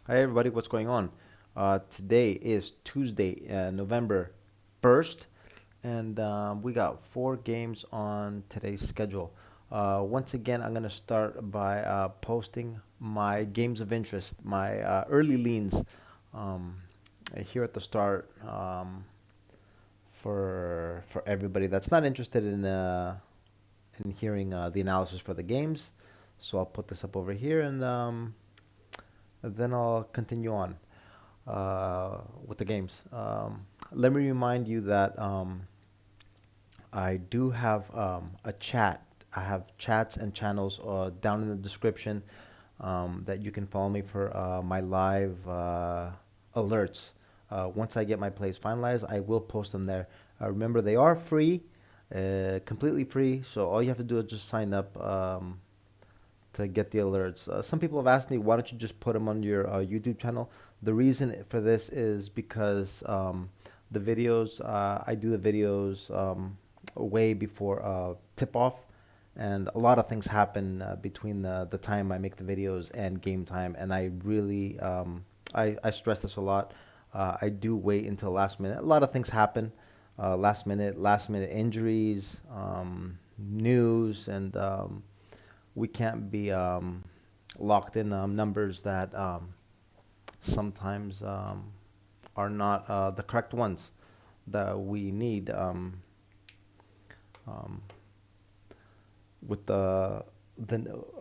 Hi everybody, what's going on? Today is Tuesday, November 1st, and we got four games on today's schedule. Once again, I'm going to start by posting my games of interest, my early leans um, here at the start for everybody that's not interested in hearing the analysis for the games. So I'll put this up over here and then I'll continue on with the games. Let me remind you that I do have a chat. I have chats and channels down in the description that you can follow me for my live alerts. Once I get my plays finalized, I will post them there. Remember, they are free, completely free. So all you have to do is just sign up to get the alerts. Some people have asked me, why don't you just put them on your YouTube channel? The reason for this is because the videos, I do the videos way before tip off, and a lot of things happen between the time I make the videos and game time, and I really, I stress this a lot. I do wait until last minute. A lot of things happen last minute injuries, news, and we can't be locked in numbers that sometimes are not the correct ones that we need um, with the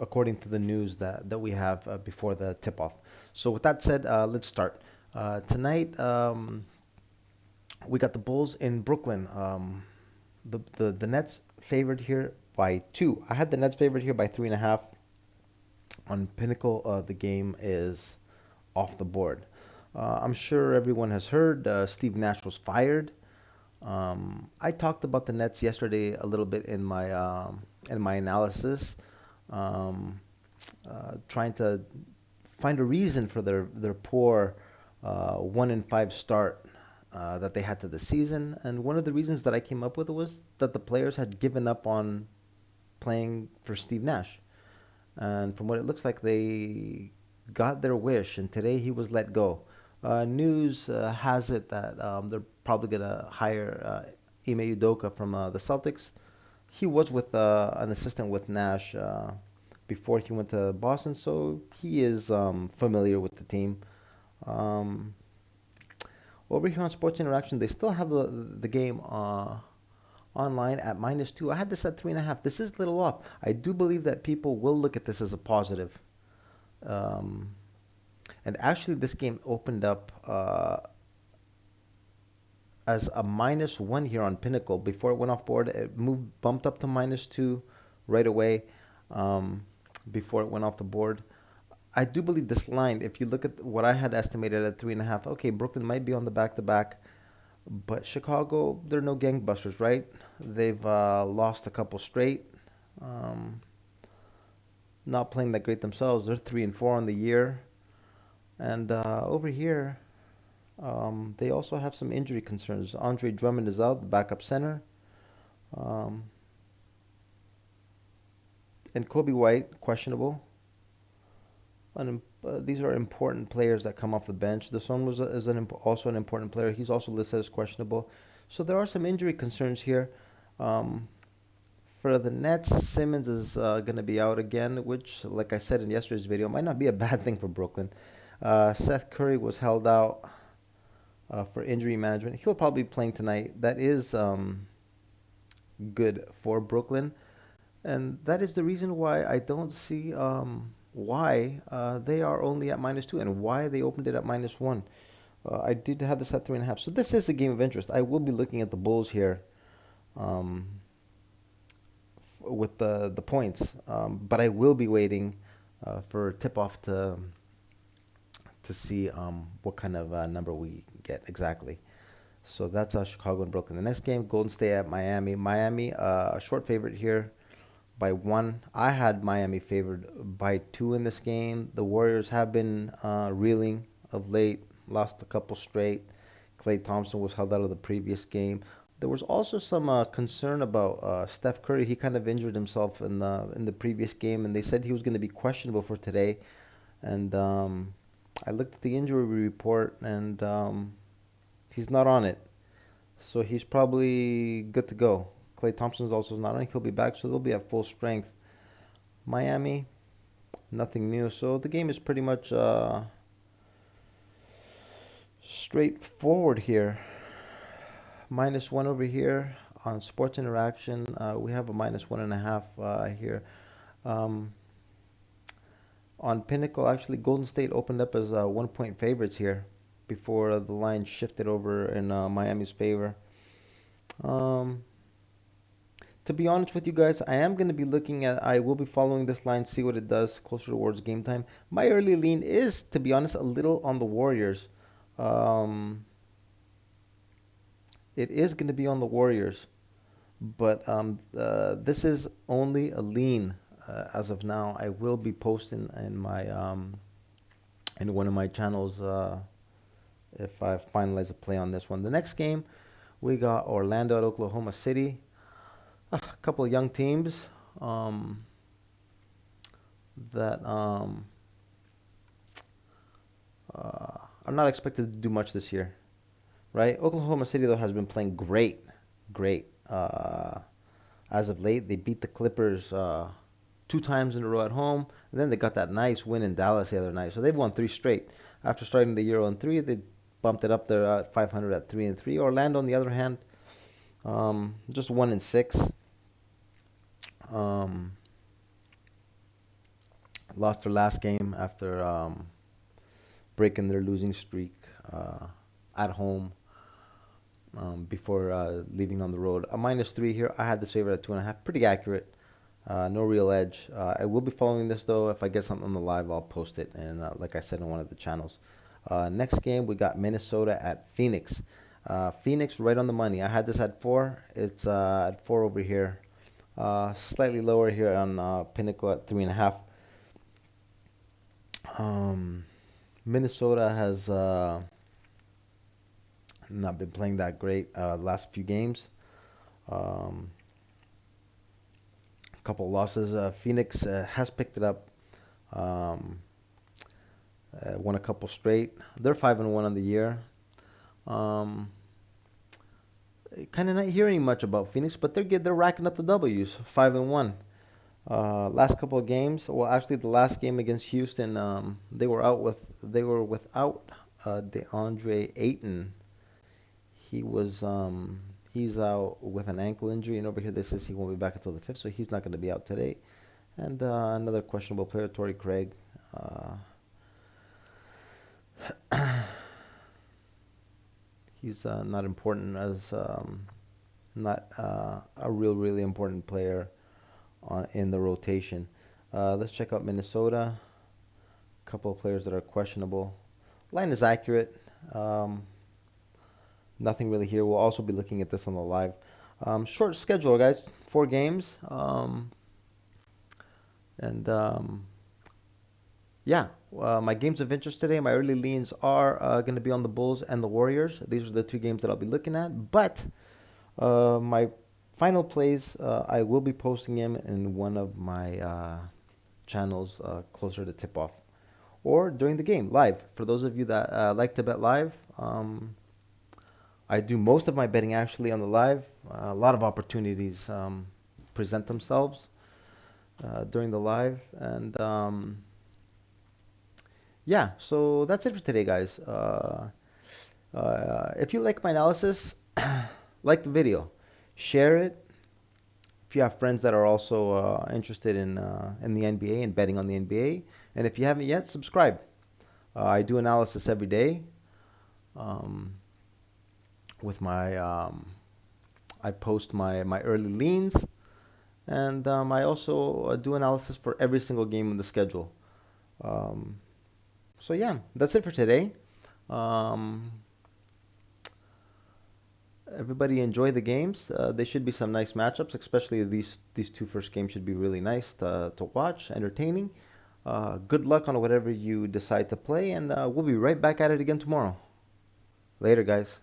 according to the news that we have before the tip off. So with that said, let's start. Tonight we got the Bulls in Brooklyn. The Nets favored here by two. I had the Nets favored here by 3.5. On Pinnacle, the game is off the board. I'm sure everyone has heard Steve Nash was fired. I talked about the Nets yesterday a little bit in my analysis, um, trying to find a reason for their poor 1-5 start that they had to the season. And one of the reasons that I came up with was that the players had given up on playing for Steve Nash. And from what it looks like, they got their wish, and today he was let go. News has it that they're probably going to hire Ime Udoka from the Celtics. He was with an assistant with Nash before he went to Boston, so he is familiar with the team. Um, Over here on Sports Interaction, they still have the game online at -2. I had this at 3.5. This is a little off. I do believe that people will look at this as a positive. Um, and actually, this game opened up as a -1 here on Pinnacle. Before it went off board, it moved, bumped up to -2 right away before it went off the board. I do believe this line, if you look at what I had estimated at 3.5, okay, Brooklyn might be on the back to back, but Chicago, they're no gangbusters, right? They've lost a couple straight. Um, Not playing that great themselves. They're 3-4 on the year. And over here, they also have some injury concerns. Andre Drummond is out, the backup center. Um, and Kobe White, questionable. These are important players that come off the bench. The Son also an important player. He's also listed as questionable. So there are some injury concerns here. Um, for the Nets, Simmons is going to be out again, which, like I said in yesterday's video, might not be a bad thing for Brooklyn. Seth Curry was held out for injury management. He'll probably be playing tonight. That is good for Brooklyn. And that is the reason why I don't see why they are only at -2 and why they opened it at -1. I did have this at 3.5. So this is a game of interest. I will be looking at the Bulls here um, with the points, but I will be waiting for tip off to see what kind of number we get exactly. So that's Chicago and Brooklyn. The next game, Golden State at Miami. Miami, a short favorite here by 1. I had Miami favored by 2 in this game. The Warriors have been reeling of late, lost a couple straight. Klay Thompson was held out of the previous game. There was also some concern about Steph Curry. He kind of injured himself in the previous game, and they said he was going to be questionable for today. And I looked at the injury report and he's not on it. So he's probably good to go. Clay Thompson's also not on it. He'll be back, so they'll be at full strength. Miami, nothing new. So the game is pretty much straightforward here. -1 over here on Sports Interaction. We have a -1.5 here. Um, on Pinnacle, actually, Golden State opened up as 1 point favorites here before the line shifted over in Miami's favor. Um, to be honest with you guys, I am going to be I will be following this line, see what it does closer towards game time. My early lean is, to be honest, a little on the Warriors. Um, it is going to be on the Warriors, but this is only a lean as of now. I will be posting in one of my channels if I finalize a play on this one. The next game, we got Orlando at Oklahoma City. A couple of young teams um, that are not expected to do much this year, right? Oklahoma City though has been playing great, great as of late. They beat the Clippers 2 times in a row at home, and then they got that nice win in Dallas the other night. So they've won 3 straight. After starting the year on three, they bumped it up there at 500 at 3-3. Orlando, on the other hand, just 1-6. Um, Lost their last game after breaking their losing streak at home before leaving on the road. A -3 here. I had this favorite at 2.5. Pretty accurate. No real edge. I will be following this though. If I get something on the live, I'll post it. And like I said in one of the channels. Next game, we got Minnesota at Phoenix. Phoenix right on the money. I had this at 4. It's at 4 over here. Slightly lower here on Pinnacle at 3.5. Minnesota has not been playing that great last few games. Um, Couple losses. Phoenix has picked it up. Um, Won a couple straight. They're 5-1 on the year. Um, Kind of not hearing much about Phoenix, but they're racking up the W's. 5-1. Last couple of games. Well, actually, the last game against Houston, they were without DeAndre Ayton. He was he's out with an ankle injury, and over here this says he won't be back until the 5th, so he's not going to be out today. And another questionable player, Torrey Craig. Uh, he's not important as not a really important player in the rotation. Let's check out Minnesota. A couple of players that are questionable. Line is accurate. Nothing really here. We'll also be looking at this on the live. Short schedule, guys. 4 games. And yeah, my games of interest today, my early leans are going to be on the Bulls and the Warriors. These are the 2 games that I'll be looking at. But my final plays, I will be posting them in one of my channels closer to tip off or during the game live. For those of you that like to bet live, I do most of my betting actually on the live. A lot of opportunities present themselves during the live. And yeah, so that's it for today, guys. If you like my analysis, like the video, share it. If you have friends that are also interested in the NBA and betting on the NBA, and if you haven't yet, subscribe. I do analysis every day. Um, with my I post my early leans, and I also do analysis for every single game in the schedule. Um, so yeah, that's it for today. Um, Everybody enjoy the games. They should be some nice matchups, especially these 2 first games should be really nice to watch, entertaining. Good luck on whatever you decide to play, and we'll be right back at it again tomorrow. Later, guys.